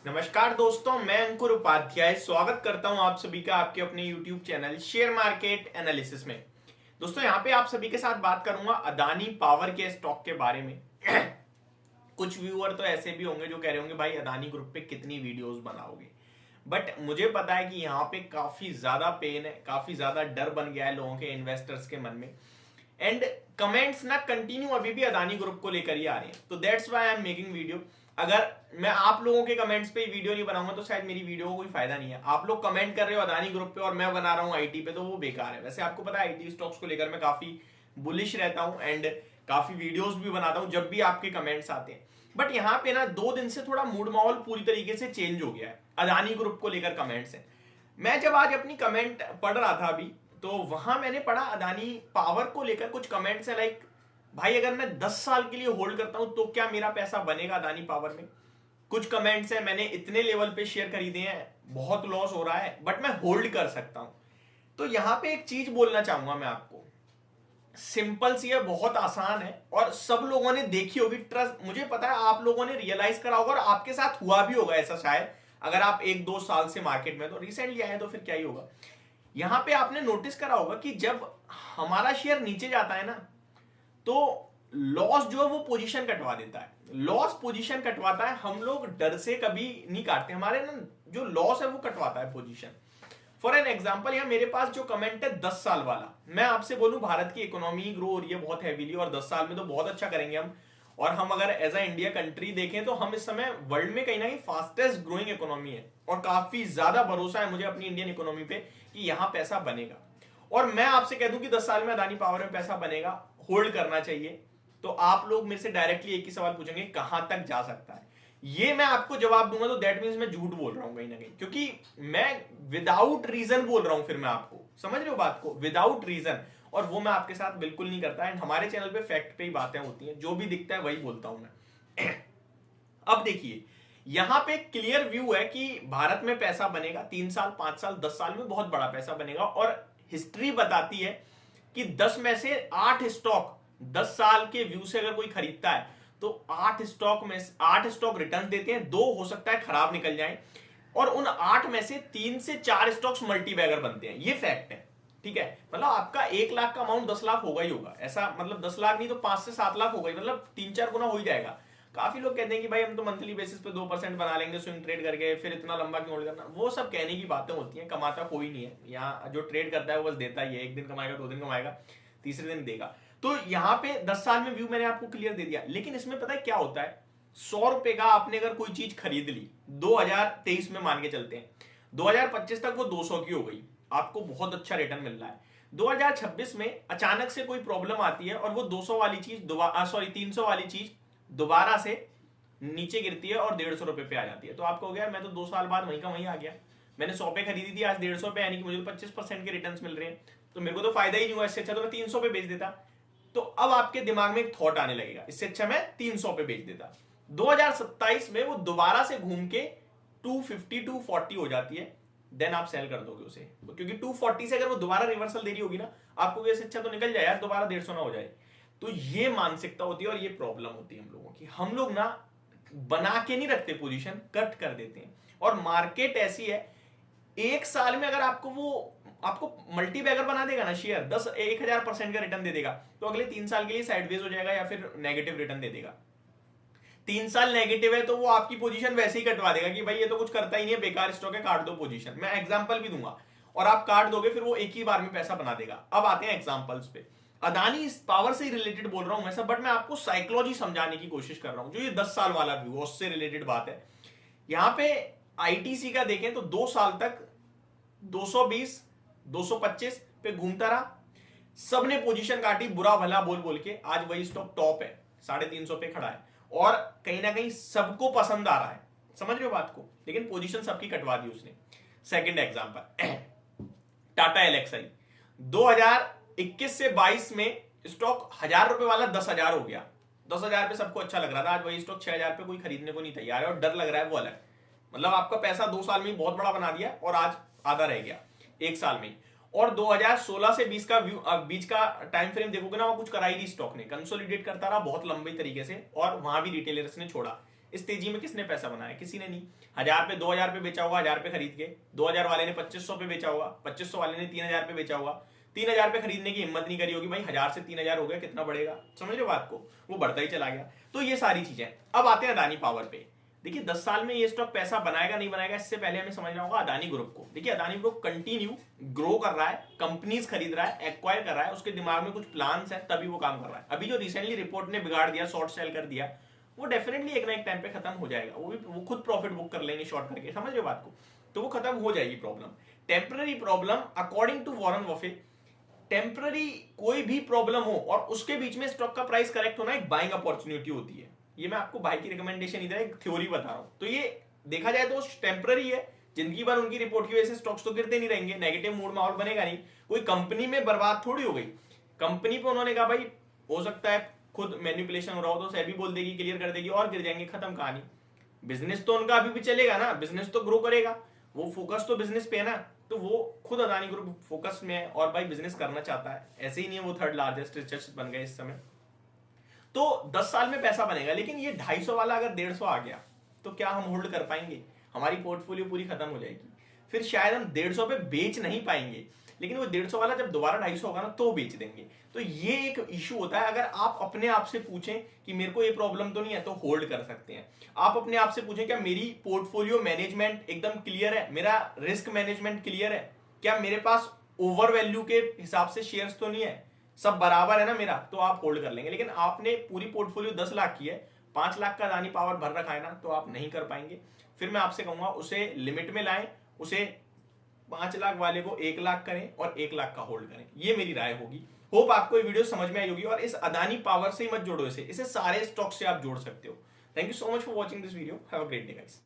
नमस्कार दोस्तों, मैं अंकुर उपाध्याय स्वागत करता हूं आप सभी का आपके अपने YouTube channel share market analysis में। दोस्तों यहां पे आप सभी के साथ बात करूंगा अदानी पावर के स्टॉक के बारे में। कुछ व्यूअर तो ऐसे भी होंगे जो कह रहे होंगे भाई अदानी ग्रुप पे कितनी वीडियोस बनाओगे, बट मुझे पता है कि यहाँ पे काफी ज्यादा पेन है, काफी ज्यादा डर बन गया है लोगों के, इन्वेस्टर्स के मन में। एंड कमेंट्स ना कंटिन्यू अभी भी अदानी ग्रुप को लेकर ही आ रहे हैं, तो that's why I am making video. अगर मैं आप लोगों के कमेंट्स पे वीडियो नहीं बनाऊंगा तो शायद मेरी वीडियो को कोई फायदा नहीं है। आप लोग कमेंट कर रहे हो अदानी ग्रुप पे और मैं बना रहा हूँ आईटी पे, तो वो बेकार है। वैसे आपको पता है आईटी स्टॉक्स को लेकर मैं काफी बुलिश रहता हूँ एंड काफी वीडियोस भी बनाता हूँ जब भी आपके कमेंट्स आते हैं। बट यहाँ पे ना 2 दिन से थोड़ा मूड माहौल पूरी तरीके से चेंज हो गया है, अदानी ग्रुप को लेकर कमेंट्स है। मैं जब आज अपनी कमेंट पढ़ रहा था अभी, तो वहां मैंने पढ़ा अदानी पावर को लेकर कुछ कमेंट्स है लाइक, भाई अगर मैं 10 साल के लिए होल्ड करता हूं तो क्या मेरा पैसा बनेगा अदानी पावर में। कुछ कमेंट्स है, मैंने इतने लेवल पे शेयर खरीदे हैं, बहुत लॉस हो रहा है बट मैं होल्ड कर सकता हूं। तो यहां पे एक चीज बोलना चाहूंगा मैं आपको, सिंपल सी है, बहुत आसान है और सब लोगों ने देखी होगी। ट्रस्ट, मुझे पता है आप लोगों ने रियलाइज करा होगा और आपके साथ हुआ भी होगा ऐसा शायद, अगर आप 1-2 साल से मार्केट में, तो रिसेंटली आए तो फिर क्या ही होगा। यहां पे आपने नोटिस करा होगा कि जब हमारा शेयर नीचे जाता है ना, तो लॉस जो है वो पोजीशन कटवा देता है। लॉस पोजीशन कटवाता है, हम लोग डर से कभी नहीं काटते, हमारे ना जो लॉस है वो कटवाता है पोजीशन। फॉर एन एग्जाम्पल, यहाँ मेरे पास जो कमेंट है 10 साल वाला, मैं आपसे बोलूं भारत की इकोनॉमी ग्रो हो रही है बहुत हैवीली और 10 साल में तो बहुत अच्छा करेंगे हम। और हम अगर एज अ इंडिया कंट्री देखें तो हम इस समय वर्ल्ड में कहीं ना कहीं फास्टेस्ट ग्रोइंग इकोनॉमी है और काफी ज्यादा भरोसा है मुझे अपनी इंडियन इकोनॉमी पे कि यहां पैसा बनेगा। और मैं आपसे कह दूं कि 10 साल में अदानी पावर में पैसा बनेगा, होल्ड करना चाहिए। तो आप लोग मेरे से डायरेक्टली एक ही सवाल पूछेंगे, कहां तक जा सकता है। ये मैं आपको जवाब दूंगा तो दैट मींस मैं झूठ बोल रहा हूं कहीं ना कहीं, क्योंकि मैं विदाउट रीजन बोल रहा हूं। फिर मैं आपको, समझ रहे हो बात को, विदाउट रीजन, और वो मैं आपके साथ बिल्कुल नहीं करता। एंड हमारे चैनल पे फैक्ट पे ही बातें होती हैं, जो भी दिखता है वही बोलता हूं मैं। अब देखिए, यहां पे क्लियर व्यू है कि भारत में पैसा बनेगा 3 साल 5 साल 10 साल में, बहुत बड़ा पैसा बनेगा। और हिस्ट्री बताती है कि 10 में से 8 स्टॉक 10 साल के व्यू से अगर कोई खरीदता है तो 8 स्टॉक रिटर्न देते हैं, 2 हो सकता है खराब निकल जाएं, और उन 8 में से 3 से 4 स्टॉक्स मल्टी बैगर बनते हैं। ये फैक्ट है, ठीक है। मतलब आपका 1 लाख का अमाउंट 10 लाख होगा ही होगा, ऐसा मतलब 10 लाख नहीं तो 5 से 7 लाख होगा ही, मतलब 3-4 गुना हो ही जाएगा। काफी लोग कहते हैं कि भाई हम तो मंथली बेसिस पे 2% बना लेंगे स्विंग ट्रेड करके, फिर इतना लंबा क्यों होल्ड करना। वो सब कहने की बातें होती हैं, कमाता कोई नहीं है यहाँ। जो ट्रेड करता है वो बस देता ही है, एक दिन कमाएगा, 2 दिन कमाएगा, तीसरे दिन देगा। तो यहाँ पे 10 साल में व्यू मैंने आपको क्लियर दे दिया। लेकिन इसमें पता है क्या होता है, 100 रुपए का आपने अगर कोई चीज खरीद ली 2023 में, मान के चलते हैं 2025 तक वो 200 की हो गई, आपको बहुत अच्छा रिटर्न मिल रहा है। 2026 में अचानक से कोई प्रॉब्लम आती है और वो 200 वाली चीज सॉरी 300 वाली चीज दोबारा से नीचे गिरती है और 150 रुपए पे आ जाती है। तो आपको हो गया मैं तो 2 साल बाद वहीं का वहीं आ गया, मैंने 100 पे खरीदी थी, आज 150 पे, यानी कि मुझे 25% के रिटर्न मिल रहे हैं, तो मेरे को तो फायदा ही नहीं हुआ। इससे अच्छा तो मैं 300 पे बेच देता। तो अब आपके दिमाग में एक थॉट आने लगेगा, इससे अच्छा मैं 300 पे बेच देता। 2027 में वो दोबारा से घूम के 250 240 हो जाती है, देन आप सेल कर दोगे उसे, क्योंकि 240 से अगर वो दोबारा रिवर्सल दे रही होगी ना, आपको इससे अच्छा तो निकल जाए यार, दोबारा 150 ना हो जाए। तो ये मानसिकता होती है और ये प्रॉब्लम होती है हम लोगों की। हम लोग ना बना के नहीं रखते पोजीशन, कट कर देते हैं। और मार्केट ऐसी है, 1 साल में अगर आपको मल्टी बैगर बना देगा ना शेयर, 10,000% का रिटर्न दे देगा, तो अगले 3 साल के लिए साइडवेज हो जाएगा या फिर नेगेटिव रिटर्न दे देगा। 3 साल नेगेटिव है तो वो आपकी पोजीशन वैसे ही कटवा देगा कि भाई ये तो कुछ करता ही नहीं है, बेकार स्टॉक है, काट दो पोजीशन। मैं एग्जांपल भी दूंगा और आप काट दोगे, फिर वो एक ही बार में पैसा बना देगा। अब आते हैं एग्जांपल्स पे। अदानी पावर से रिलेटेड बोल रहा हूं मैं सब, बट मैं आपको साइकोलॉजी समझाने की कोशिश कर रहा हूं। जो ये 10 साल वाला व्यू, उससे रिलेटेड बात है। यहां पे आईटीसी का देखें तो 2 साल तक 220 225 पे घूमता रहा, सबने पोजीशन काटी बुरा भला बोल बोल के, आज वही स्टॉक टॉप है, 350 पे खड़ा है और कहीं ना कहीं सबको पसंद आ रहा है। समझ रहे हो बात को, लेकिन पोजीशन सबकी कटवा दी उसने। सेकंड एग्जांपल, टाटा एलएक्सआई 2021 से 22 में स्टॉक 1000 रुपए वाला 10,000 हो गया। 10,000 पे सबको अच्छा लग रहा था, आज वही स्टॉक 6,000 पे कोई खरीदने को नहीं तैयार है और डर लग रहा है, वो अलग। मतलब आपका पैसा 2 साल में ही बहुत बड़ा बना दिया और आज आधा रह गया 1 साल में। और 2016 से 20 का बीच का टाइम फ्रेम देखोगे ना, वो कुछ करा ही नहीं, स्टॉक ने कंसोलिडेट करता रहा बहुत लंबे तरीके से और वहां भी रिटेलर्स ने छोड़ा। इस तेजी में किसने पैसा बनाया? किसी ने नहीं। 1000 पे 2000 पे बेचा होगा, 1000 पे खरीद के। 2000 वाले ने 2500 पे बेचा होगा, 2500 वाले ने 3000 पे बेचा होगा। 3000 पे खरीदने की हिम्मत नहीं करी होगी भाई, 1000 से 3000 हो गया, कितना बढ़ेगा? समझ रहे बात को? वो बढ़ता ही चला गया। तो ये सारी चीजें। अब आते हैं अदानी पावर पे। देखिए 10 साल में ये स्टॉक पैसा बनाएगा नहीं बनाएगा, इससे पहले हमें समझना होगा अदानी ग्रुप को। देखिए अदानी ग्रुप कंटिन्यू ग्रो कर रहा है, कंपनीज खरीद रहा है, एक्वायर कर रहा है, उसके दिमाग में कुछ प्लान्स है, तभी वो काम कर रहा है। अभी जो रिसेंटली रिपोर्ट ने बिगाड़ दिया, शॉर्ट सेल कर दिया, वो डेफिनेटली एक ना एक टाइम पे खत्म हो जाएगा। वो खुद प्रॉफिट बुक कर लेंगे शॉर्ट करके, समझ रहे बात को? तो वो खत्म हो जाएगी problem. Temporary problem according to Warren Buffett, temporary कोई भी प्रॉब्लम हो और उसके बीच में स्टॉक का प्राइस करेक्ट होना एक बाइंग अपॉर्चुनिटी होती है। ये मैं आपको भाई की रिकमेंडेशन इधर एक थ्योरी बता रहा हूं। तो ये देखा जाए तो टेम्पररी है, जिंदगी भर उनकी रिपोर्ट की वजह से स्टॉक्स तो गिरते नहीं रहेंगे, नेगेटिव मूड माहौल बनेगा नहीं, कोई कंपनी में बर्बाद थोड़ी हो गई। कंपनी पे उन्होंने कहा भाई हो सकता है खुद मैनिपुलेशन हो रहा हो तो सेबी बोल देगी, क्लियर कर देगी और गिर जाएंगे, खत्म कहानी। बिजनेस तो उनका अभी भी चलेगा ना, बिजनेस तो ग्रो करेगा, वो फोकस तो बिजनेस पे है ना। तो वो खुद अदानी ग्रुप फोकस में है और भाई बिजनेस करना चाहता है, ऐसे ही नहीं है वो थर्ड लार्जेस्ट रिचेस्ट बन गए इस समय। तो 10 साल में पैसा बनेगा, लेकिन ये 250 वाला अगर 150 आ गया तो क्या हम होल्ड कर पाएंगे? हमारी पोर्टफोलियो पूरी खत्म हो जाएगी। फिर शायद हम 150 पे बेच नहीं पाएंगे, लेकिन वो 150 वाला जब दोबारा 250 होगा ना तो बेच देंगे। तो ये एक इशू होता है। अगर आप अपने आप से पूछें कि मेरे को ये प्रॉब्लम तो नहीं है, तो होल्ड कर सकते हैं। आप अपने आप से पूछें क्या मेरी पोर्टफोलियो मैनेजमेंट एकदम क्लियर है, मेरा रिस्क मैनेजमेंट क्लियर है, क्या मेरे पास ओवर वैल्यू के हिसाब से शेयर्स तो नहीं है, सब बराबर है ना मेरा, तो आप होल्ड कर लेंगे। लेकिन आपने पूरी पोर्टफोलियो 10 लाख की है, 5 लाख का अदानी पावर भर रखा है ना, तो आप नहीं कर पाएंगे। फिर मैं आपसे कहूंगा उसे लिमिट में लाएं, उसे 5 लाख वाले को 1 लाख करें और 1 लाख का होल्ड करें। ये मेरी राय होगी। होप आपको ये वीडियो समझ में आई होगी। और इस अदानी पावर से ही मत जोड़ो, इसे सारे स्टॉक से आप जोड़ सकते हो। Thank you so much for watching this video. Have a great day guys.